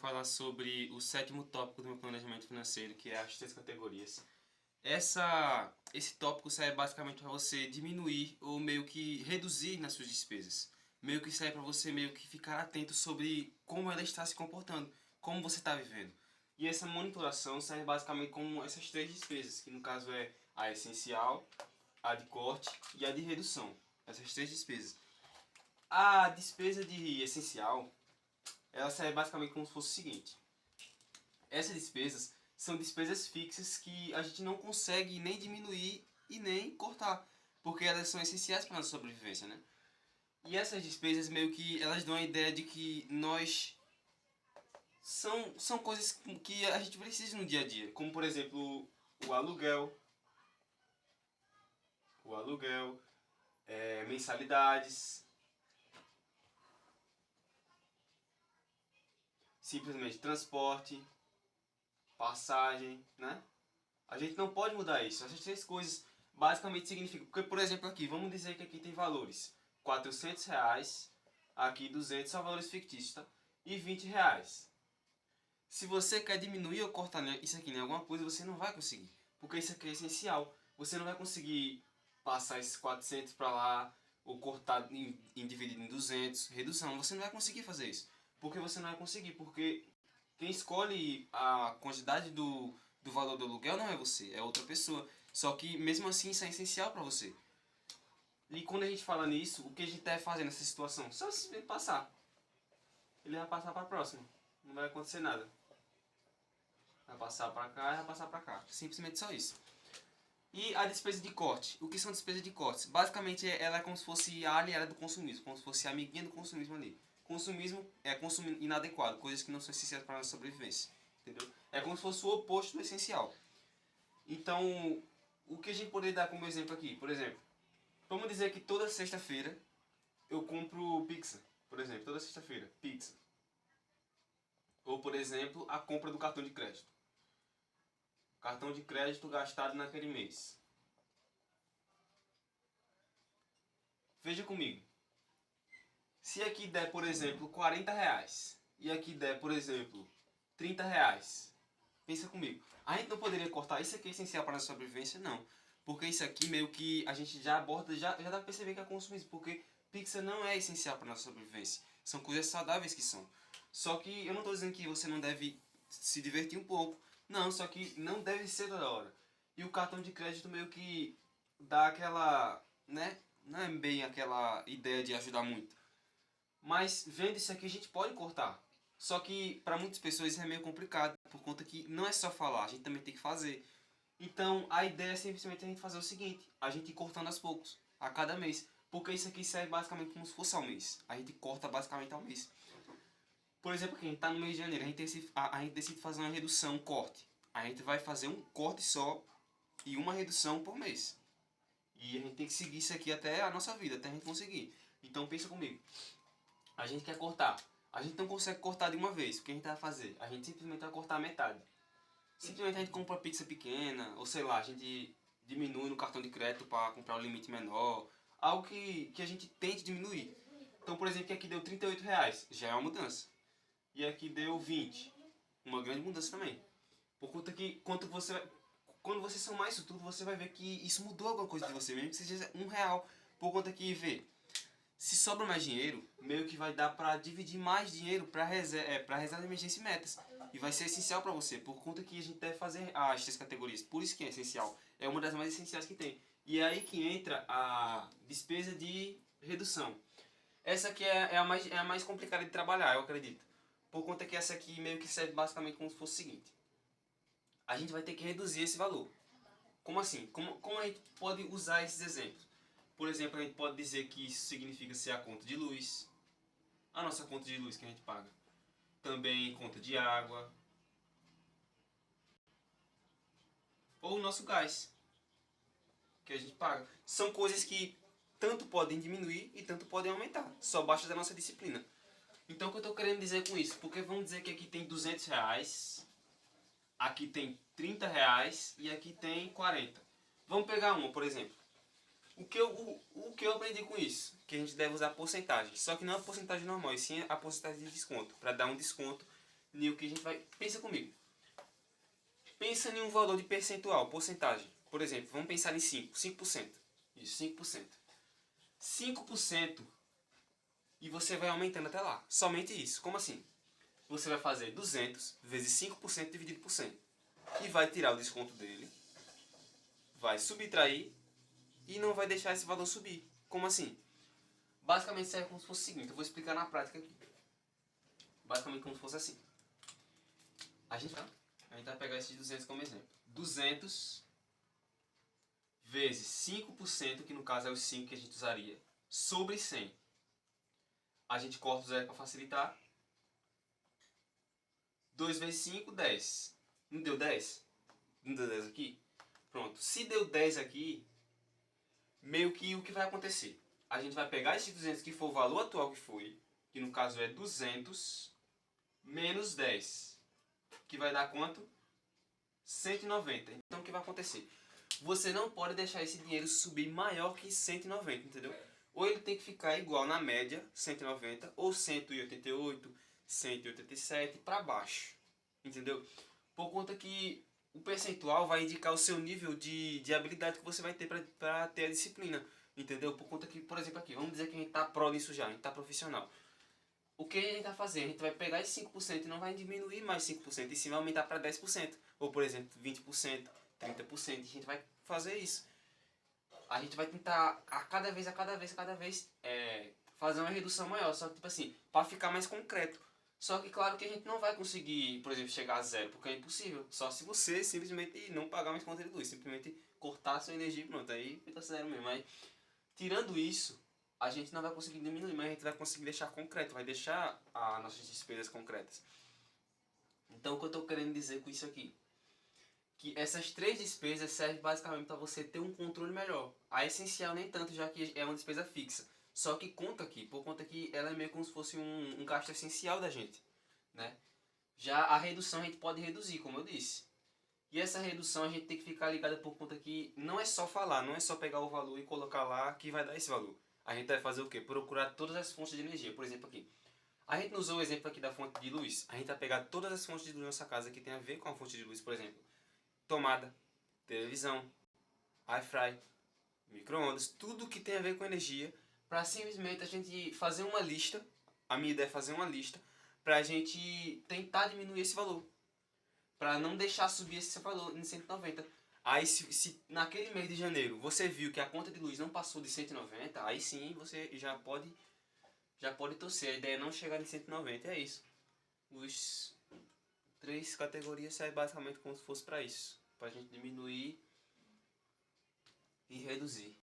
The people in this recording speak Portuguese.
falar sobre o sétimo tópico do meu planejamento financeiro, que é as 3 categorias. Esse tópico serve basicamente para você diminuir ou meio que reduzir nas suas despesas. Meio que serve para você meio que ficar atento sobre como ela está se comportando, como você está vivendo. E essa monitoração serve basicamente como essas 3 despesas, que no caso é a essencial, a de corte e a de redução. Essas 3 despesas. A despesa de essencial, ela serve basicamente como se fosse o seguinte. Essas despesas são despesas fixas que a gente não consegue nem diminuir e nem cortar, porque elas são essenciais para a nossa sobrevivência, né? E essas despesas meio que elas dão a ideia de que nós são coisas que a gente precisa no dia a dia, como por exemplo o aluguel, mensalidades, simplesmente transporte, passagem, né? A gente não pode mudar isso. Essas 3 coisas basicamente significam... Porque, por exemplo, aqui, vamos dizer que aqui tem valores. R$ 400, aqui 200 são valores fictícios, tá? E R$ 20. Se você quer diminuir ou cortar isso aqui em alguma coisa, você não vai conseguir. Porque isso aqui é essencial. Você não vai conseguir passar esses 400 para lá, ou cortar dividido em 200, redução. Você não vai conseguir fazer isso. Por que você não vai conseguir? Porque quem escolhe a quantidade do valor do aluguel não é você, é outra pessoa. Só que mesmo assim isso é essencial para você. E quando a gente fala nisso, o que a gente deve fazer nessa situação? Só simplesmente passar. Ele vai passar para a próxima. Não vai acontecer nada. Vai passar para cá e vai passar para cá. Simplesmente só isso. E a despesa de corte. O que são despesas de corte? Basicamente ela é como se fosse a aliada do consumismo, como se fosse a amiguinha do consumismo ali. Consumismo é consumo inadequado, coisas que não são essenciais para a nossa sobrevivência. Entendeu? É como se fosse o oposto do essencial. Então, o que a gente poderia dar como exemplo aqui? Por exemplo, vamos dizer que toda sexta-feira eu compro pizza. Por exemplo, toda sexta-feira, pizza. Ou, por exemplo, a compra do cartão de crédito. Cartão de crédito gastado naquele mês. Veja comigo. Se aqui der, por exemplo, R$ 40 e aqui der, por exemplo, R$ 30, pensa comigo. A gente não poderia cortar isso aqui é essencial para a nossa sobrevivência? Não. Porque isso aqui meio que a gente já aborda, já dá para perceber que é consumismo. Porque pizza não é essencial para a nossa sobrevivência. São coisas saudáveis que são. Só que eu não estou dizendo que você não deve se divertir um pouco. Não, só que não deve ser toda hora. E o cartão de crédito meio que dá aquela, né? Não é bem aquela ideia de ajudar muito. Mas vendo isso aqui a gente pode cortar. Só que para muitas pessoas isso é meio complicado, por conta que não é só falar, a gente também tem que fazer. Então a ideia é simplesmente a gente fazer o seguinte, a gente ir cortando aos poucos, a cada mês. Porque isso aqui serve basicamente como se fosse ao mês. A gente corta basicamente ao mês. Por exemplo, aqui a gente está no mês de janeiro, a gente decide fazer uma redução, um corte. A gente vai fazer um corte só e uma redução por mês. E a gente tem que seguir isso aqui até a nossa vida, até a gente conseguir. Então pensa comigo. A gente quer cortar. A gente não consegue cortar de uma vez. O que a gente vai fazer? A gente simplesmente vai cortar a metade. Simplesmente a gente compra uma pizza pequena, ou sei lá, a gente diminui no cartão de crédito para comprar um limite menor. Algo que a gente tente diminuir. Então, por exemplo, que aqui deu R$ 38, já é uma mudança. E aqui deu 20, uma grande mudança também. Por conta que quando você somar isso tudo, você vai ver que isso mudou alguma coisa de você, mesmo que seja R$ 1. Por conta que, vê, se sobra mais dinheiro, meio que vai dar para dividir mais dinheiro para reserva de emergência e metas. E vai ser essencial para você, por conta que a gente deve fazer as 3 categorias. Por isso que é essencial. É uma das mais essenciais que tem. E é aí que entra a despesa de redução. Essa aqui é a mais complicada de trabalhar, eu acredito. Por conta que essa aqui meio que serve basicamente como se fosse o seguinte. A gente vai ter que reduzir esse valor. Como assim? Como a gente pode usar esses exemplos? Por exemplo, a gente pode dizer que isso significa ser a conta de luz, a nossa conta de luz que a gente paga. Também conta de água, ou o nosso gás, que a gente paga. São coisas que tanto podem diminuir e tanto podem aumentar. Só basta da nossa disciplina. Então o que eu estou querendo dizer com isso? Porque vamos dizer que aqui tem R$ 200, aqui tem R$ 30 e aqui tem 40. Vamos pegar uma, por exemplo. O que eu aprendi com isso? Que a gente deve usar porcentagem. Só que não é a porcentagem normal, e sim a porcentagem de desconto. Para dar um desconto o que a gente vai... Pensa comigo. Pensa em um valor de percentual, porcentagem. Por exemplo, vamos pensar em 5%. Isso, 5%. 5% e você vai aumentando até lá. Somente isso. Como assim? Você vai fazer 200 vezes 5% dividido por 100. E vai tirar o desconto dele. Vai subtrair e não vai deixar esse valor subir. Como assim? Basicamente isso é como se fosse o seguinte. Eu vou explicar na prática aqui. Basicamente como se fosse assim. A gente vai pegar esses 200 como exemplo. 200 vezes 5%, que no caso é os 5 que a gente usaria, sobre 100. A gente corta o zero para facilitar. 2 vezes 5, 10. Não deu 10? Não deu 10 aqui? Pronto. Se deu 10 aqui, meio que o que vai acontecer? A gente vai pegar esse 200 que for o valor atual que foi, que no caso é 200 menos 10. Que vai dar quanto? 190. Então o que vai acontecer? Você não pode deixar esse dinheiro subir maior que 190, entendeu? Ou ele tem que ficar igual na média, 190, ou 188, 187 para baixo, entendeu? Por conta que o percentual vai indicar o seu nível de habilidade que você vai ter para ter a disciplina, entendeu? Por conta que, por exemplo, aqui, vamos dizer que a gente está pro nisso já, a gente está profissional. O que a gente vai fazer? A gente vai pegar esse 5% e não vai diminuir mais 5%, e sim vai aumentar para 10%, ou por exemplo, 20%, 30%, e a gente vai fazer isso. A gente vai tentar a cada vez fazer uma redução maior, só que tipo assim, para ficar mais concreto. Só que claro que a gente não vai conseguir, por exemplo, chegar a zero, porque é impossível. Só se você simplesmente não pagar mais conta de luz, simplesmente cortar a sua energia e pronto, aí fica zero mesmo. Mas tirando isso, a gente não vai conseguir diminuir, mas a gente vai conseguir deixar concreto, vai deixar as nossas despesas concretas. Então o que eu estou querendo dizer com isso aqui? Que essas três despesas servem basicamente para você ter um controle melhor. A essencial nem tanto, já que é uma despesa fixa. Só que conta aqui, por conta que ela é meio como se fosse um gasto essencial da gente, né? Já a redução a gente pode reduzir, como eu disse. E essa redução a gente tem que ficar ligada por conta que não é só falar, não é só pegar o valor e colocar lá que vai dar esse valor. A gente vai fazer o quê? Procurar todas as fontes de energia. Por exemplo aqui, a gente não usou o exemplo aqui da fonte de luz. A gente vai pegar todas as fontes de luz da nossa casa que tem a ver com a fonte de luz, por exemplo. Tomada, televisão, air fry, micro-ondas, tudo que tem a ver com energia, para simplesmente a gente fazer uma lista. A minha ideia é fazer uma lista para a gente tentar diminuir esse valor, para não deixar subir esse valor em 190. Aí se naquele mês de janeiro você viu que a conta de luz não passou de 190, aí sim você já pode torcer. A ideia é não chegar em 190, é isso. Os três categorias servem basicamente como se fosse para isso, para a gente diminuir e reduzir.